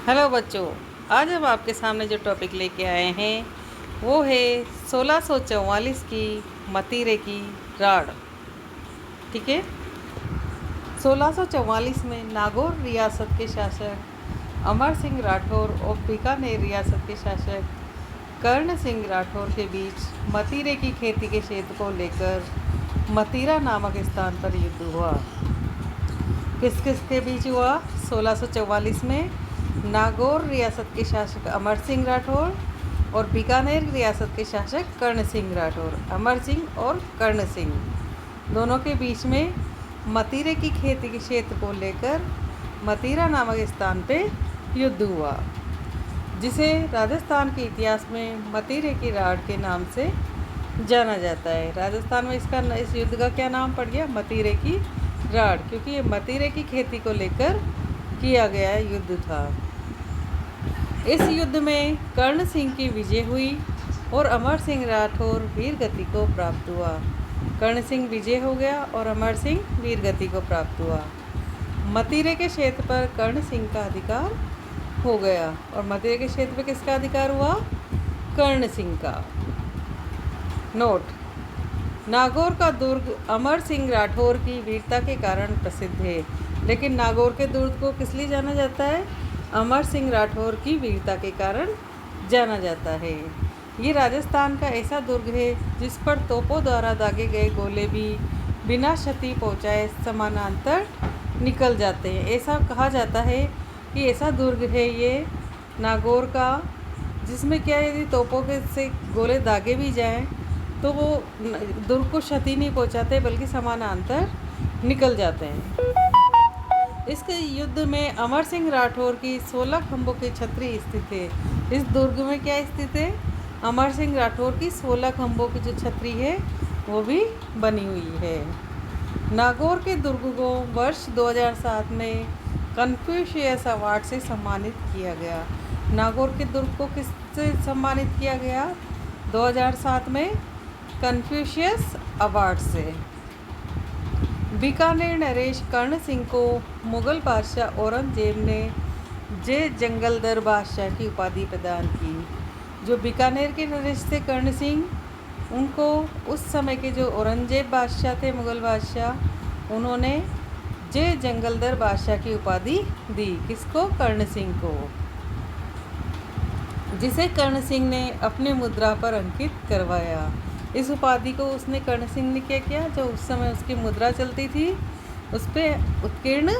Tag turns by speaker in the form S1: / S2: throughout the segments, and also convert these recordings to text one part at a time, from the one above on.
S1: Hello बच्चों, आज हम आपके सामने जो टॉपिक लेके आए हैं वो है 1644 की मतीरे की राड़। ठीक है। 1644 में नागौर रियासत के शासक अमर सिंह राठौर और बीकानेर रियासत के शासक कर्ण सिंह राठौर के बीच मतीरे की खेती के क्षेत्र को लेकर मतीरा नामक स्थान पर युद्ध हुआ। किस किस के बीच हुआ? 1644 में नागौर रियासत के शासक अमर सिंह राठौर और बीकानेर रियासत के शासक कर्ण सिंह राठौर, अमर सिंह और कर्ण सिंह दोनों के बीच में मतीरे की खेती के क्षेत्र को लेकर मतीरा नामक स्थान पे युद्ध हुआ, जिसे राजस्थान के इतिहास में मतीरे की राड़ के नाम से जाना जाता है। राजस्थान में इस युद्ध का क्या नाम पड़ गया? मतीरे की राड़, क्योंकि ये मतीरे की खेती को लेकर किया गया युद्ध था। इस युद्ध में कर्ण सिंह की विजय हुई और अमर सिंह राठौर वीर गति को प्राप्त हुआ। कर्ण सिंह विजय हो गया और अमर सिंह वीर गति को प्राप्त हुआ। मतीरे के क्षेत्र पर कर्ण सिंह का अधिकार हो गया और मतीरे के क्षेत्र पर किसका अधिकार हुआ? कर्ण सिंह का। नोट: नागौर का दुर्ग अमर सिंह राठौर की वीरता के कारण प्रसिद्ध है। लेकिन नागौर के दुर्ग को किस लिए जाना जाता है? अमर सिंह राठौर की वीरता के कारण जाना जाता है। ये राजस्थान का ऐसा दुर्ग है जिस पर तोपों द्वारा दागे गए गोले भी बिना क्षति पहुंचाए समानांतर निकल जाते हैं। ऐसा कहा जाता है कि ऐसा दुर्ग है ये नागौर का, जिसमें क्या यदि तोपों के से गोले दागे भी जाएं तो वो दुर्ग को क्षति नहीं पहुंचाते बल्कि समानांतर निकल जाते हैं। इस युद्ध में अमर सिंह राठौर की 16 खंभों की छतरी स्थित है। इस दुर्ग में क्या स्थित है? अमर सिंह राठौर की 16 खंभों की जो छतरी है वो भी बनी हुई है। नागौर के दुर्ग को वर्ष 2007 में कन्फ्यूशियस अवार्ड से सम्मानित किया गया। नागौर के दुर्ग को किससे सम्मानित किया गया? 2007 में कन्फ्यूशियस अवार्ड से। बीकानेर नरेश कर्ण सिंह को मुग़ल बादशाह औरंगजेब ने जय जंगलदर बादशाह की उपाधि प्रदान की। जो बीकानेर के नरेश थे कर्ण सिंह, उनको उस समय के जो औरंगजेब बादशाह थे, मुग़ल बादशाह, उन्होंने जय जंगलदर बादशाह की उपाधि दी। किसको? कर्ण सिंह को, जिसे कर्ण सिंह ने अपनी मुद्रा पर अंकित करवाया। इस उपाधि को उसने कर्ण सिंह ने क्या किया? जो उस समय उसकी मुद्रा चलती थी उस पर उत्कीर्ण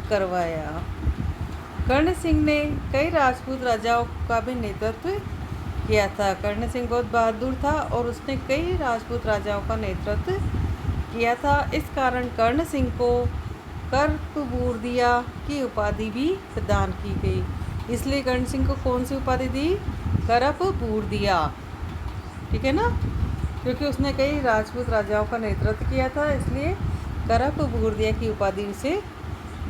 S1: करवाया। कर्ण सिंह ने कई राजपूत राजाओं का भी नेतृत्व किया था। कर्ण सिंह बहुत बहादुर था और उसने कई राजपूत राजाओं का नेतृत्व किया था। इस कारण कर्ण सिंह को करपबूर्दिया की उपाधि भी प्रदान की गई। इसलिए कर्ण सिंह को कौन सी उपाधि दी? करपबूर्दिया। ठीक है ना, क्योंकि उसने कई राजपूत राजाओं का नेतृत्व किया था, इसलिए करपबूर्दिया की उपाधि उसे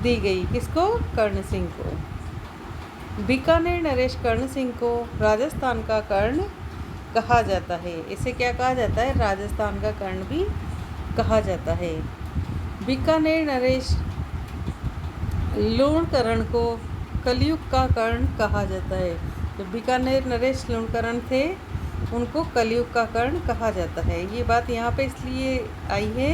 S1: दी गई। किसको? कर्ण सिंह को। बीकानेर नरेश कर्ण सिंह को राजस्थान का कर्ण कहा जाता है। इसे क्या कहा जाता है? राजस्थान का कर्ण भी कहा जाता है। बीकानेर नरेश लूणकरण को कलयुग का कर्ण कहा जाता है। जो बीकानेर नरेश लूणकरण थे उनको कलयुग का कर्ण कहा जाता है। ये बात यहाँ पे इसलिए आई है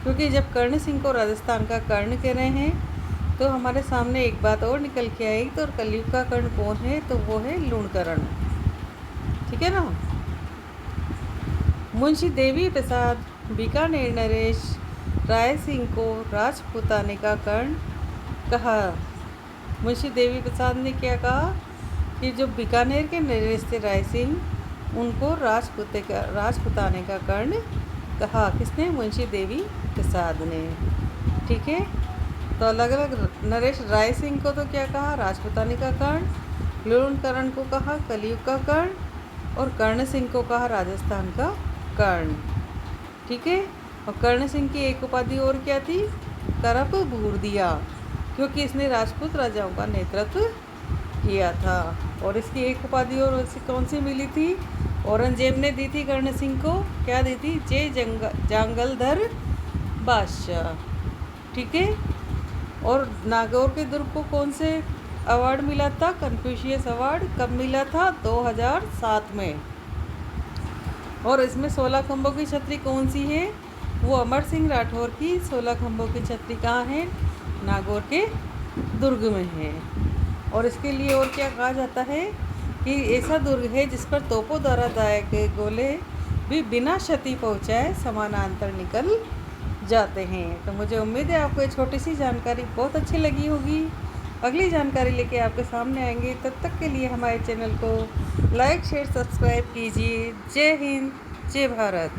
S1: क्योंकि जब कर्ण सिंह को राजस्थान का कर्ण कह रहे हैं तो हमारे सामने एक बात और निकल के आएगी। तो कलयुग का कर्ण कौन है? तो वो है लूणकरण। ठीक है ना। मुंशी देवी प्रसाद बीकानेर नरेश राय सिंह को राजपूताने का कर्ण कहा। मुंशी देवी प्रसाद ने क्या कहा कि जो बीकानेर के नरेश थे राय सिंह, उनको राजपूताने का कर्ण कहा। किसने? मुंशी देवी प्रसाद ने। ठीक है। तो अलग अलग नरेश राय सिंह को तो क्या कहा? राजपूताने का कर्ण। लूणकरण को कहा कलयुग का कर्ण और कर्ण सिंह को कहा राजस्थान का कर्ण। ठीक है। और कर्ण सिंह की एक उपाधि और क्या थी? करपबूर्दिया, क्योंकि इसने राजपूत राजाओं का नेतृत्व किया था। और इसकी एक उपाधि और उसे कौन सी मिली थी? औरंगजेब ने दी थी कर्ण सिंह को। क्या दी थी? जय जंगलधर बादशाह। ठीक है। और नागौर के दुर्ग को कौन से अवार्ड मिला था कन्फ्यूशियस अवार्ड। कब मिला था? 2007 में। और इसमें 16 खंभों की छतरी कौन सी है? वो अमर सिंह राठौर की 16 खंभों की छतरी कहाँ है? नागौर के दुर्ग में है। और इसके लिए और क्या कहा जाता है कि ऐसा दुर्ग है जिस पर तोपों द्वारा दागे गए गोले भी बिना क्षति पहुँचाए समानांतर निकल जाते हैं। तो मुझे उम्मीद है आपको ये छोटी सी जानकारी बहुत अच्छी लगी होगी। अगली जानकारी लेके आपके सामने आएंगे। तब तक के लिए हमारे चैनल को लाइक शेयर सब्सक्राइब कीजिए। जय हिंद, जय भारत।